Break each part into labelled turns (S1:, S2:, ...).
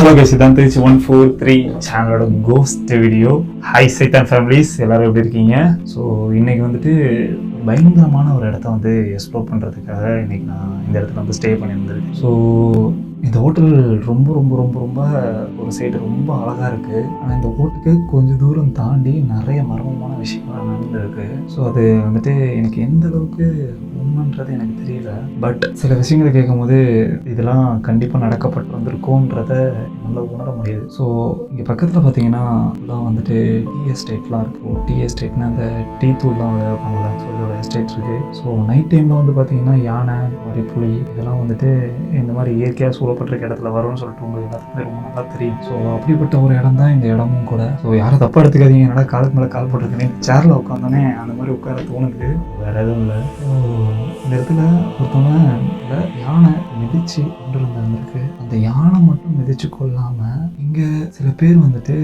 S1: Hello guys, இதான் திருச்சி 143 சேனலோட cost video. Hi சைத்தான் ஃபேமிலிஸ், எல்லாரும் எப்படி இருக்கீங்க? ஸோ இன்னைக்கு வந்துட்டு பயங்கரமான ஒரு இடத்த வந்து எக்ஸ்ப்ளோர் பண்ணுறதுக்காக இன்னைக்கு நான் இந்த இடத்துல வந்து ஸ்டே பண்ணியிருந்தேன். ஸோ இந்த ஹோட்டல் ரொம்ப ரொம்ப ரொம்ப ரொம்ப ஒரு சைடு ரொம்ப அழகாக இருக்குது. ஆனால் இந்த ஹோட்டலுக்கு கொஞ்சம் தூரம் தாண்டி நிறைய மர்மமான விஷயங்கள்லாம் நடந்துருக்கு. ஸோ அது வந்துட்டு எனக்கு எந்த அளவுக்கு உண்மைன்றது எனக்கு தெரியல. பட் சில விஷயங்களை கேட்கும் போது இதெல்லாம் கண்டிப்பாக நடக்கப்பட்டு வந்திருக்கோன்றத நல்லா உணர முடியுது. ஸோ இங்கே பக்கத்தில் பார்த்தீங்கன்னா எல்லாம் வந்துட்டு டீ எஸ்டேட்லாம் இருக்கும். டீ எஸ்டேட்னா அந்த டீ தூள்லாம் விளையாடுவாங்கள்ல, ஸோ இதோட எஸ்டேட் இருக்குது. ஸோ நைட் டைமில் வந்து பார்த்தீங்கன்னா யானை, மாதிரி புலி இதெல்லாம் வந்துட்டு இந்த மாதிரி இயற்கையாக சூழப்பட்டிருக்க இடத்துல வரும்னு சொல்லிட்டு உங்களுக்கு எல்லாத்துக்குமே ரொம்ப நல்லா தெரியும். ஸோ அப்படிப்பட்ட ஒரு இடம் தான் இந்த இடமும் கூட. ஸோ யாரும் தப்பாக எடுத்துக்காதீங்க, என்னடா காலுக்கு மேலே கால் போட்டிருக்கேனே, சேரில் உட்காந்தோன்னே அந்த மாதிரி உட்கார தோணுது, வேறு எதுவும் இல்லை. இந்த இடத்துல ஒருத்தவங்க யானை மிதிச்சு கொண்டு இருந்திருக்கு. அந்த யானை மட்டும் மிதிச்சு கொள்ளாமல் இங்கே சில பேர் வந்துட்டு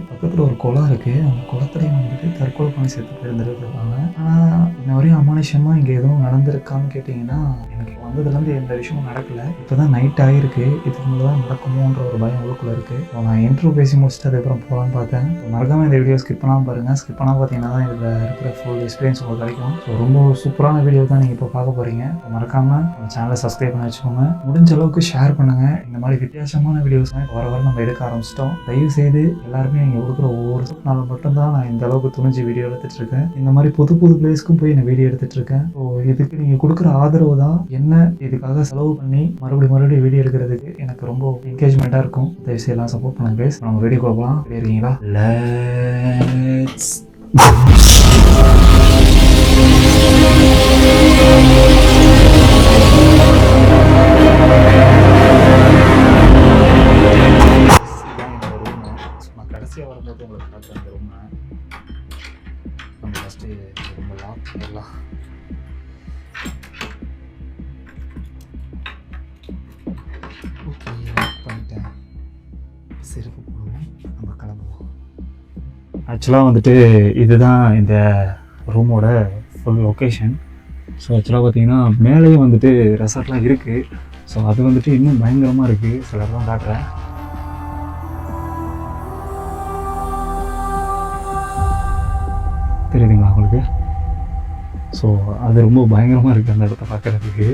S1: பக்கத்தில் ஒரு குளம் இருக்குது, அந்த குளத்துலையும் வந்துட்டு தற்கொலை பண்ணி சேர்த்து போயிருந்துருக்காங்க. ஆனால் இன்ன வரையும் அமானுஷமாக இங்கே எதுவும் நடந்திருக்கான்னு கேட்டிங்கன்னா எனக்கு வந்ததுலேருந்து எந்த விஷயமும் நடக்கலை. இப்போ தான் நைட் ஆகிருக்கு, இதுக்கு மேலே தான் நடக்குமோன்ற ஒரு பயம் உள்ளுக்குள்ளே இருக்குது. நான் இன்ட்ரோ பேசி முடிச்சுட்டு அதுக்கப்புறம் போகலான்னு பார்த்தேன். மறக்காமல் இந்த வீடியோ ஸ்கிப் பண்ணாமல் பாருங்கள். ஸ்கிப் பண்ணால் பார்த்தீங்கன்னா தான் இதில் இருக்கிற ஃபுல் எக்ஸ்பீரியன்ஸ் உங்களுக்கு கிடைக்கும். ஸோ ரொம்ப சூப்பரான வீடியோ தான் நீங்கள் இப்போ பார்க்க போகிறீங்க. மறக்காமல் நம்ம சேனலை சப்ஸ்கிரைப் பண்ணி வச்சுக்கோங்க. முடிஞ்ச அளவுக்கு ஷேர் பண்ணுங்கள். இந்த மாதிரி வித்தியாசமான வீடியோஸ் வர வர நம்ம எடுக்க ஆரம்பிச்சிட்டோம். தயவு செய்து எல்லாருமே நீங்கள் கொடுக்குற ஒவ்வொரு நாள் மட்டும்தான் நான் இந்த அளவுக்கு துணிஞ்சு வீடியோ எடுத்துகிட்டு இருக்கேன். இந்த மாதிரி புது புது பிளேஸ்க்கும் போய் நான் வீடியோ எடுத்துகிட்டு இருக்கேன். ஸோ இதுக்கு நீங்கள் கொடுக்குற ஆதரவு தான் என்ன இதுக்காக செலவு பண்ணி மறுபடியும் வீடியோ எடுக்கிறதுக்கு எனக்கு ரொம்ப என்கரேஜ்மெண்ட்டாக இருக்கும். தயவு செய்து எல்லாம் சப்போர்ட் பண்ணுங்க ப்ளீஸ். நம்ம வீடியோ போகலாம். ரெடி இருக்கீங்களா? லெட்ஸ் கடைசியாக வரும்போது உங்களுக்கு காட்டுறேன். இந்த ரூமை நம்ம ஃபஸ்ட்டு ரொம்ப லாக் பண்ணிடலாம். ஓகே, லாக் பண்ணிட்டேன். செருப்பு போடுவோம், நம்ம கிளம்புவோம். ஆக்சுவலாக வந்துட்டு இதுதான் இந்த ரூமோட ஃபுல் லொக்கேஷன். ஸோ ஆக்சுவலாக பார்த்தீங்கன்னா மேலேயும் வந்துட்டு ரெசார்ட்லாம் இருக்குது. ஸோ அது வந்துட்டு இன்னும் பயங்கரமாக இருக்குது. சிலர்லாம் காட்டுறேன். தெரியுதுங்களா உங்களுக்கு? ஸோ அது ரொம்ப பயங்கரமாக இருக்குது அந்த இடத்த பார்க்குறதுக்கு.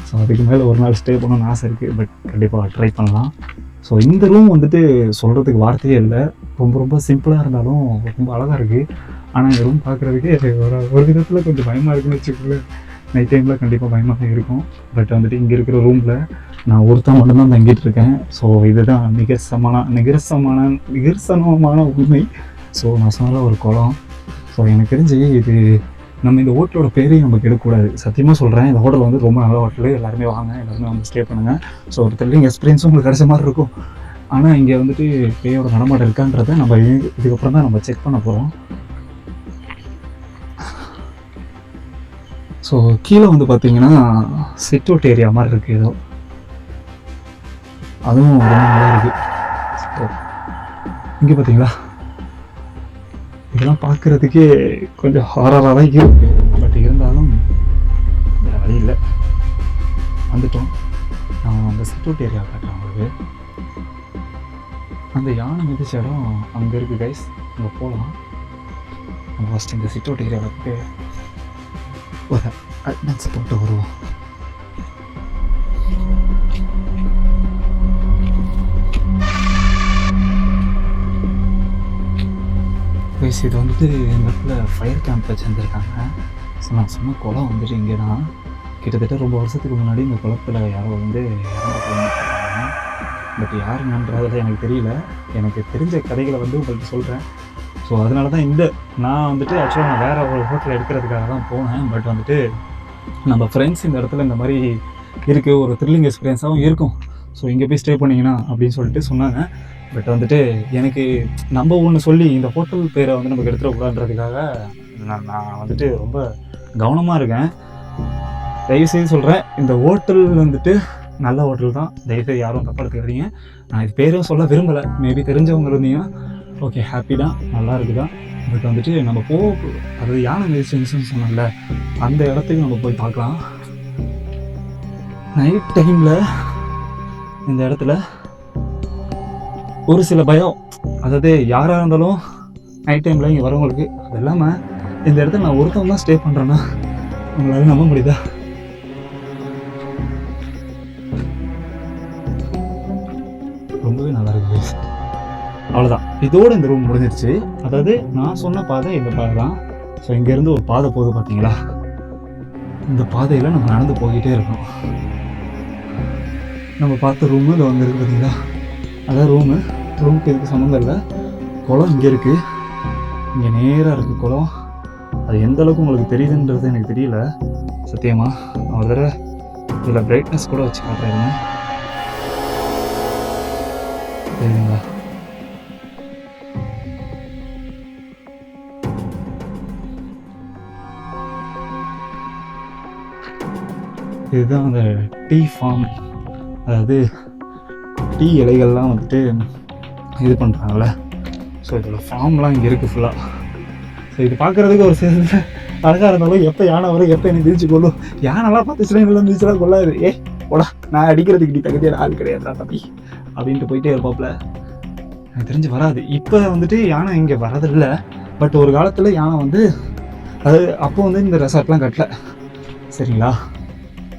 S1: ஸோ அதுக்கு மேலே ஒரு நாள் ஸ்டே பண்ணணும்னு ஆசை இருக்குது. பட் கண்டிப்பாக ட்ரை பண்ணலாம். ஸோ இந்த ரூம் வந்துட்டு சொல்கிறதுக்கு வார்த்தையே இல்லை. ரொம்ப ரொம்ப சிம்பிளாக இருந்தாலும் ரொம்ப அழகாக இருக்குது. ஆனால் இந்த ரூம் பார்க்குறதுக்கு ஒரு விதத்தில் கொஞ்சம் பயமாக இருக்குன்னு வச்சுக்கோங்க. நைட் டைமில் கண்டிப்பாக பயமாக தான் இருக்கும். பட் வந்துட்டு இங்கே இருக்கிற ரூமில் நான் ஒருத்தன் மட்டும்தான் தங்கிட்டு இருக்கேன். ஸோ இதுதான் நிகர்சனமான உண்மை. ஸோ நான் சொன்ன ஒரு குளம். ஸோ எனக்கு தெரிஞ்சு இது நம்ம இந்த ஹோட்டலோட பேரையும் நமக்கு எடுக்கக்கூடாது. சத்தியமாக சொல்கிறேன், இந்த ஹோட்டல் வந்து ரொம்ப நல்ல ஹோட்டலு. எல்லாருமே வாங்க, எல்லாருமே வந்து ஸ்டே பண்ணுங்கள். ஸோ ஒரு த்ரில்லிங் எக்ஸ்பீரியன்ஸும் உங்களுக்கு கிடைச்ச மாதிரி இருக்கும். ஆனால் இங்கே வந்துட்டு பேயோட நடமாட்டம் இருக்கான்றதை நம்ம இதுக்கப்புறம் தான் நம்ம செக் பண்ண போகிறோம். ஸோ கீழே வந்து பார்த்தீங்கன்னா சிட் அவுட் ஏரியா மாதிரி இருக்குது ஏதோ, அதுவும் ரொம்ப நல்லா இருக்குது. ஸோ இங்கே பார்த்தீங்களா, இதெல்லாம் பார்க்குறதுக்கே கொஞ்சம் ஹாரராக தான் இருக்குது. பட் இருந்தாலும் வேறு வழி இல்லை, வந்துட்டோம். நான் அந்த சிட் அவுட் ஏரியா காட்டுறேன் உங்களுக்கு. அந்த யானை மிதிச்ச இடம் அங்கே இருக்குது கைஸ், அங்கே போகலாம். நம்ம ஃபஸ்ட்டு இந்த சிட் அவுட் ஏரியாவுக்கு ஒரு அட்வான்ஸ் போட்டு வருவோம். கைஸ் இது வந்துட்டு இந்த இடத்துல ஃபயர் கேம்ப் வச்சுருந்துருக்காங்க. ஸோ நான் சொன்ன குளம் வந்துட்டு இங்கே தான். கிட்டத்தட்ட ரொம்ப வருஷத்துக்கு முன்னாடி இந்த குளத்தில் யாரோ வந்து இறந்து போயிருக்காங்க. பட் யாருங்கன்றதில் எனக்கு தெரியல. எனக்கு தெரிஞ்ச கதைகளை வந்து உங்களுக்கு சொல்கிறேன். ஸோ அதனால தான் நான் வந்துட்டு ஆக்சுவலாக நான் வேறு ஒரு ஹோட்டல் எடுக்கிறதுக்காக தான் போனேன். பட் வந்துட்டு நம்ம ஃப்ரெண்ட்ஸ் இந்த இடத்துல இந்த மாதிரி இருக்குது, ஒரு த்ரில்லிங் எக்ஸ்பீரியன்ஸாகவும் இருக்கும். ஸோ இங்கே போய் ஸ்டே பண்ணிங்கன்னா அப்படின்னு சொல்லிட்டு சொன்னாங்க. பட் வந்துட்டு எனக்கு நம்ம ஒன்று சொல்லி இந்த ஹோட்டல் பேரை வந்து நமக்கு எடுத்துடக்கூடாதுன்றதுக்காக நான் வந்துட்டு ரொம்ப கவனமாக இருக்கேன். தயவுசெய்து சொல்கிறேன், இந்த ஹோட்டல் வந்துட்டு நல்ல ஹோட்டல் தான். தயவுசெய்து யாரும் தப்பாக எடுத்துக்காதீங்க. நான் இது பேரும் சொல்ல விரும்பலை. மேபி தெரிஞ்சவங்க இருந்தீங்கன்னா ஓகே, ஹாப்பி தான், நல்லா இருக்குதான். பட் வந்துட்டு நம்ம அதாவது யானை மிதிச்சுன்னு சொன்னல அந்த இடத்துக்கு நம்ம போய் பார்க்கலாம். நைட் டைமில் இந்த இடத்துல ஒரு சில பயம், அதாவது யாராக இருந்தாலும் நைட் டைமில் இங்கே வரவங்களுக்கு. அது இல்லாமல் இந்த இடத்துல நான் ஒருத்தவங்க தான் ஸ்டே பண்ணுறேன்னா உங்களால் நம்ப முடியுதா? ரொம்பவே நல்லா இருக்குது. அவ்வளோதான், இதோடு இந்த ரூம் முடிஞ்சிருச்சு. அதாவது நான் சொன்ன பாதை இந்த பாதை தான். ஸோ இங்கேருந்து ஒரு பாதை போகுது பார்த்தீங்களா, இந்த பாதையில் நம்ம நடந்து போய்கிட்டே இருக்கணும். நம்ம பார்த்த ரூமு இதில் வந்துருக்கு பார்த்தீங்களா, அதான் ரூமுக்கு இதுக்கு சம்மந்தம் இல்லை. குளம் இங்கே இருக்குது, இங்கே நேராக இருக்குது குளம். அது எந்த அளவுக்கு உங்களுக்கு தெரியுதுன்றது எனக்கு தெரியல சத்தியமாக. நான் ஒரு தடவை இதில் பிரைட்னஸ் கூட வச்சு காட்டுறேன், தெரியுதுங்களா? இதுதான் அந்த டீ ஃபார்ம், அதாவது டீ இலைகள்லாம் வந்துட்டு இது பண்ணுறாங்கள்ல. ஸோ இதோட ஃபார்ம்லாம் இங்கே இருக்குது ஃபுல்லாக. ஸோ இது பார்க்குறதுக்கு ஒரு சேர்ந்து அழகாக இருந்தாலும் எப்போ யானை வரும், எப்போ எனக்கு திரிச்சு கொள்ளும். யானைலாம் பார்த்துச்சுன்னா இதெல்லாம் திரிச்சுலாம் கொள்ளாது. போடா, நான் அடிக்கிறதுக்கு நீ தகுதியான ஆள் கிடையாதுடா தம்பி அப்படின்ட்டு போயிட்டே இருப்பாப்புல. எனக்கு தெரிஞ்சு வராது. இப்போ வந்துட்டு யானை இங்கே வரதில்லை. பட் ஒரு காலத்தில் யானை வந்து அது அப்போ வந்து இந்த ரெசார்ட்லாம் கட்டல, சரிங்களா?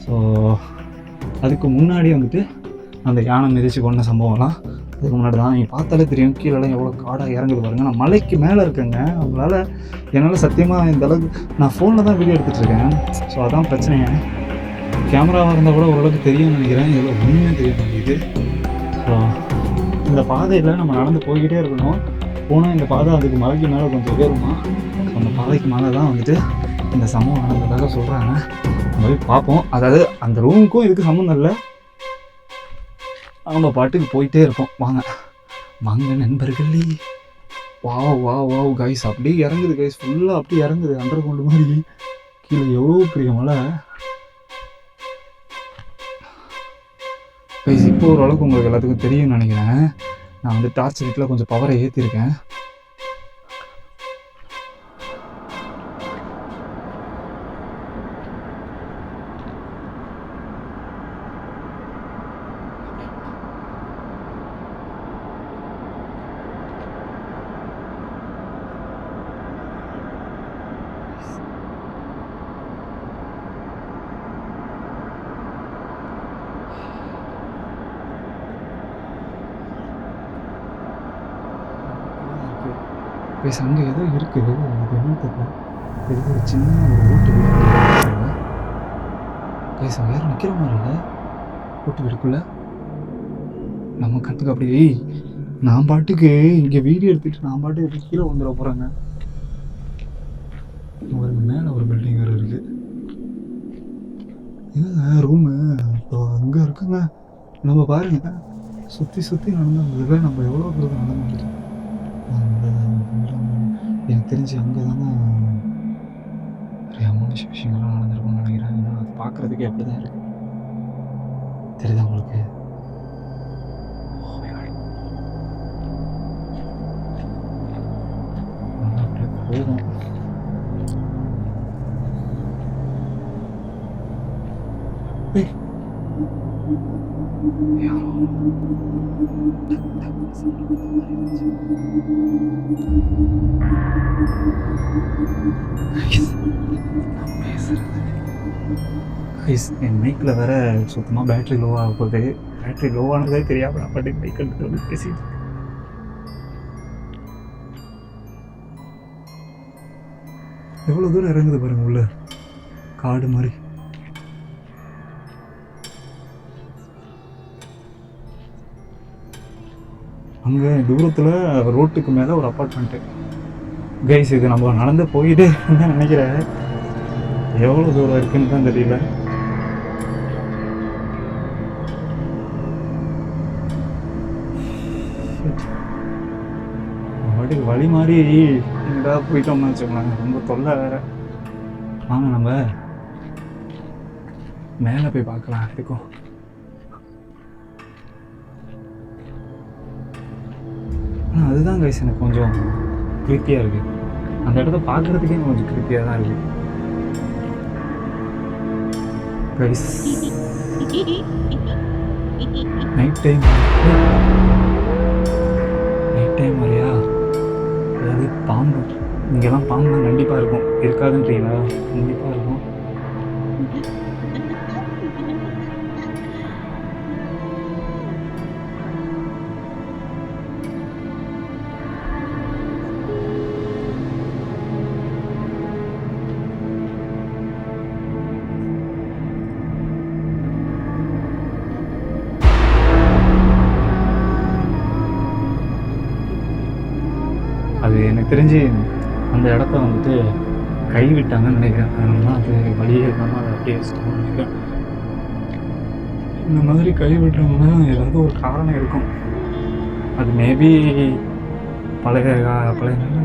S1: ஸோ அதுக்கு முன்னாடி வந்துட்டு அந்த யானை மிதிச்சு கொண்ட சம்பவம்லாம் அதுக்கு முன்னாடி தான். நீங்கள் பார்த்தாலே தெரியும் கீழெல்லாம் எவ்வளோ காடாக இறங்குது பாருங்க. நான் மலைக்கு மேலே இருக்கேங்க, அவங்களால என்னால் சத்தியமாக இந்த அளவுக்கு நான் ஃபோனில் தான் வீடியோ எடுத்துகிட்ருக்கேன். ஸோ அதான் பிரச்சனைங்க. கேமராவாக இருந்தால் கூட ஓரளவுக்கு தெரியும்னு நினைக்கிறேன், எவ்வளோ உண்மையாக தெரிய மாட்டேங்குது. ஸோ இந்த பாதையில் நம்ம நடந்து போய்கிட்டே இருக்கணும். போனால் இந்த பாதை அதுக்கு மலைக்கு மேலே கொஞ்சம் ஏறுமா. அந்த பாதைக்கு மேலே தான் வந்துட்டு இந்த சம்பவம் நடந்ததாக சொல்கிறாங்க. அந்த மாதிரி பார்ப்போம். அதாவது அந்த ரூமுக்கும் இதுக்கு சம்மந்தம் இல்லை, நம்ம பாட்டுக்கு போயிட்டே இருப்போம். வாங்க நண்பர்களே. வாவ் கைஸ், அப்படியே இறங்குது கைஸ், ஃபுல்லாக அப்படியே இறங்குது அண்டர் கிரவுண்ட் மாதிரி. கீழே எவ்வளோ பெரிய மலை கைஸ். இப்போ ஓரளவுக்கு உங்களுக்கு எல்லாத்துக்கும் தெரியும்னு நினைக்கிறேன். நான் வந்து டார்ச் லைட்டில் கொஞ்சம் பவரை ஏற்றிருக்கேன். கைஸ் அங்கே ஏதோ இருக்குது, அது என்ன தெரியல. இது ஒரு சின்ன ஒரு ஓட்டு வீடு கைஸ். அங்கே யாரும் நிற்கிற மாதிரி இல்லை ஓட்டு வீடுக்குள்ள. நம்ம கற்றுக்கு அப்படியே நான் பாட்டுக்கு இங்கே வீடியோ எடுத்துகிட்டு நான் பாட்டுக்கு கீழே வந்துட போகிறேங்க. ஒரு மேலே ஒரு பில்டிங் வேறு இருக்குது. இதுங்க ரூமு இப்போ அங்கே இருக்குங்க. நம்ம பாருங்க சுற்றி நடந்து நம்ம எவ்வளோ தூரம் நடந்து எனக்கு தெரிஞ்சு அங்கே தானே நிறைய அமானுஷ விஷயங்கள்லாம் நடந்திருக்கும்னு நினைக்கிறேன். ஏன்னா அது பார்க்குறதுக்கு எப்படி தான் இருக்குது, தெரியுதா உங்களுக்கு? அப்படியே போகும். என் மைக்கில் வேற சுத்தமாக பேட்ரி லோவாக போகுது. பேட்ரி லோவானதே தெரியாமல் நான் பாட்டு மைக் எடுத்துட்டு வந்து பேசிட்டு. எவ்வளோ தூரம் இறங்குது பாருங்க, உள்ள காடு மாதிரி. அங்கே தூரத்தில் ரோட்டுக்கு மேலே ஒரு அப்பார்ட்மெண்ட்டு கைஸ். இது நம்ம நடந்து போயிட்டே இருக்குன்னு நினைக்கிறேன். எவ்வளோ தூரம் இருக்குன்னு தான் தெரியல. வாட்டுக்கு வழி மாதிரி எங்கடா போயிட்டோம்னு வச்சுக்கோங்க, ரொம்ப தொல்லை வேற. வாங்க நம்ம மேலே போய் பார்க்கலாம். இருக்கும் அதுதான் கைஸ் எனக்கு கொஞ்சம் கிரிப்பியாக இருக்குது. அந்த இடத்த பார்க்குறதுக்கே கொஞ்சம் கிரிப்பியாக தான் இருக்குது கைஸ். நைட் டைம் அதே மாதிரியா அதாவது பாம்பு, இங்கெல்லாம் பாம்புலாம் கண்டிப்பாக இருக்கும், இருக்காதுன்றீங்களா? கண்டிப்பாக இருக்கும். அது எனக்கு தெரிஞ்சு அந்த இடத்த வந்துட்டு கைவிட்டாங்கன்னு நினைக்கிறேன். அதனால தான் அது வழியே இல்லாமல் அதை அப்படியே வச்சுட்டாங்கன்னு நினைக்கிறேன். இந்த மாதிரி கைவிட்டுறவங்கன்னா ஏதாவது ஒரு காரணம் இருக்கும். அது மேபி பழைய நாள்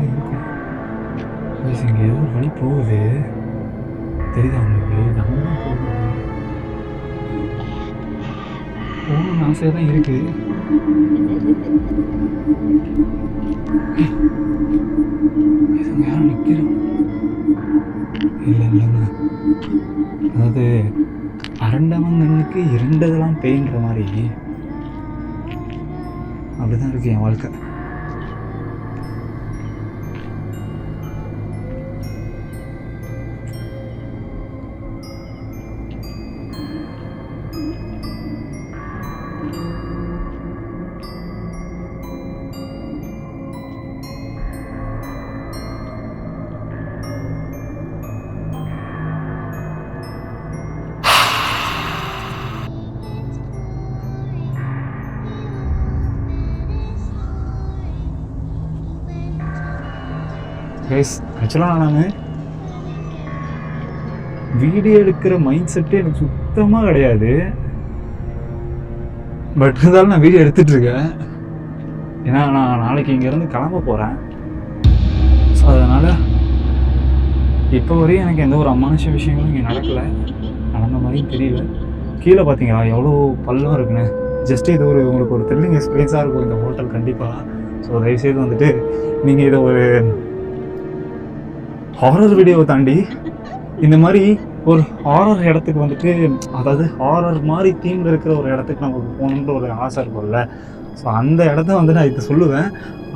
S1: இருக்கும். இங்கே ஏதோ ஒரு வழி போகுது, தெரியுதா உங்களுக்கு? நம்ம போகணும்னு ஆசையாக தான் இருக்குது. யாரும் நிற்கிறோம் இல்லைங்க. அதாவது அரண்டவங்கனுக்கு இரண்டதெல்லாம் பெயின்ற மாதிரி அப்படிதான் இருக்கு என் வாழ்க்கை. ஆக்சுவலாக நான் வீடியோ எடுக்கிற மைண்ட் செட்டு எனக்கு சுத்தமாக கிடையாது. பட் இருந்தாலும் நான் வீடியோ எடுத்துட்டு இருக்கேன். ஏன்னா நான் நாளைக்கு இங்கேருந்து கிளம்ப போகிறேன். ஸோ அதனால் இப்போ வரையும் எனக்கு எந்த ஒரு அமானுஷ விஷயங்களும் இங்கே நடந்த மாதிரியும் தெரியல. கீழே பார்த்தீங்களா எவ்வளோ பள்ளம் இருக்குன்னு. ஜஸ்ட்டு இது உங்களுக்கு ஒரு த்ரில்லிங் எக்ஸ்பீரியன்ஸாக இருக்கும் இந்த ஹோட்டல் கண்டிப்பாக. ஸோ தயவுசெய்து வந்துட்டு நீங்கள் இதை ஒரு ஹாரர் வீடியோவை தாண்டி இந்த மாதிரி ஒரு ஹாரர் இடத்துக்கு வந்துட்டு, அதாவது ஹாரர் மாதிரி தீம்ல இருக்கிற ஒரு இடத்துக்கு நமக்கு போகணுன்ற ஒரு ஆசை இருக்கும்ல. ஸோ அந்த இடத்த வந்து நான் இதை சொல்லுவேன்.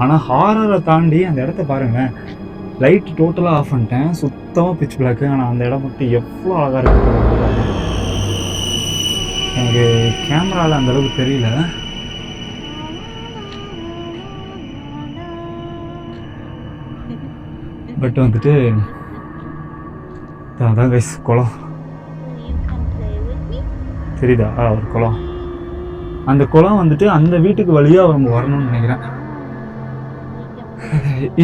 S1: ஆனால் ஹாரரை தாண்டி அந்த இடத்த பாருங்கள், லைட் டோட்டலாக ஆஃப் பண்ணிட்டேன், சுத்தமாக பிச் பிளாக்கு. ஆனால் அந்த இடம் மட்டும் எவ்வளோ அழகாக இருக்குது. எனக்கு கேமராவில் அந்தளவுக்கு தெரியல. பட் வந்துட்டு அதான் கைஸ் குளம் தெரியுதா? ஒரு குளம். அந்த குளம் வந்துட்டு அந்த வீட்டுக்கு வழியாக நம்ம வரணும்னு நினைக்கிறேன்.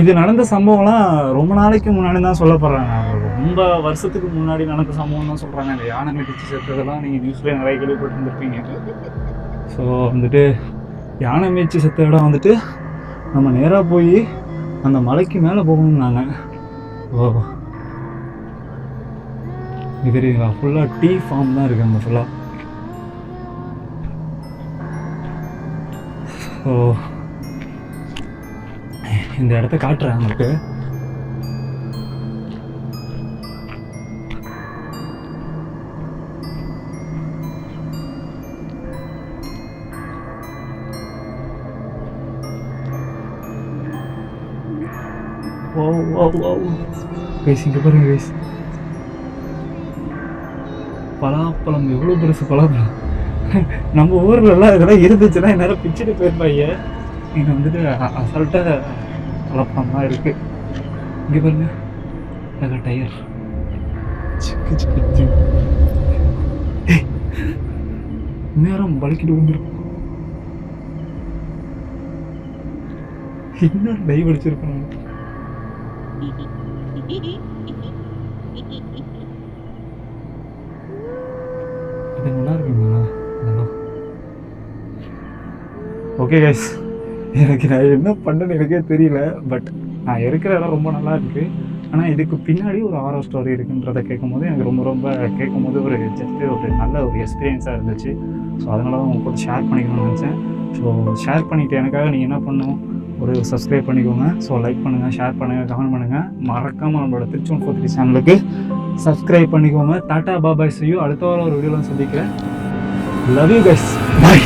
S1: இது நடந்த சம்பவம்லாம் ரொம்ப நாளைக்கு முன்னாடி தான் சொல்லப்படுறாங்க. ரொம்ப வருஷத்துக்கு முன்னாடி நடந்த சம்பவம் தான் சொல்கிறாங்க. இந்த யானை மிதிச்சு செத்ததெல்லாம் நீங்கள் நியூஸ்லேயே நிறைய கேள்விப்பட்டு இருந்திருப்பீங்க. ஸோ வந்துட்டு யானை மிதிச்சு செத்த இடம் வந்துட்டு நம்ம நேராக போய் அந்த மலைக்கு மேலே போகணும்னாங்க. ஓ இது தெரியுங்களா? ஃபுல்லாக டீ ஃபார்ம் தான் இருக்குது அங்கே ஃபுல்லாக. ஸோ இந்த இடத்த காட்டுறேன் உங்களுக்கு. கைஸ் இங்கே பாருங்க கைஸ், பலாப்பழம் எவ்வளோ பெருசு பலாப்பழம். நம்ம ஊர்லலாம் இதெல்லாம் இருந்துச்சுன்னா என்னால் பிச்சுட்டு போயிருப்பாங்க. இங்கே வந்துட்டு அசால்ட்டாக பலாப்பழம்லாம் இருக்குது. இங்கே பாருங்க அதில் டயர் நேரம் பலிக்கிட்டு வந்துடும். இன்னும் டைவ் அடிச்சிருக்கணும். இது நல்லா இருக்குங்களா? ஓகே கைஸ், எனக்கு நான் என்ன பண்ணேன்னு எனக்கே தெரியல. பட் நான் இருக்கிற இடம் ரொம்ப நல்லா இருக்குது. ஆனால் இதுக்கு பின்னாடி ஒரு ஹாரர் ஸ்டோரி இருக்குன்றதை கேட்கும்போது எனக்கு ரொம்ப கேட்கும்போது ஒரு ஜஸ்ட்டு ஒரு நல்ல ஒரு எக்ஸ்பீரியன்ஸாக இருந்துச்சு. ஸோ அதனால தான் உங்கள் கூட ஷேர் பண்ணிக்கணும்னு நினச்சேன். ஸோ ஷேர் பண்ணிவிட்டு எனக்காக நீங்கள் என்ன பண்ணணும், ஒரு சப்ஸ்கிரைப் பண்ணிக்கோங்க. ஸோ லைக் பண்ணுங்கள், ஷேர் பண்ணுங்கள், கமெண்ட் பண்ணுங்கள். மறக்காமல் நம்மளோட திருச்சி 143 சேனலுக்கு சப்ஸ்கிரைப் பண்ணிக்கோங்க. Tata bye bye, see you. அடுத்த வாரம் ஒரு வீடியோவில் சந்திக்கிறேன். Love you guys, by.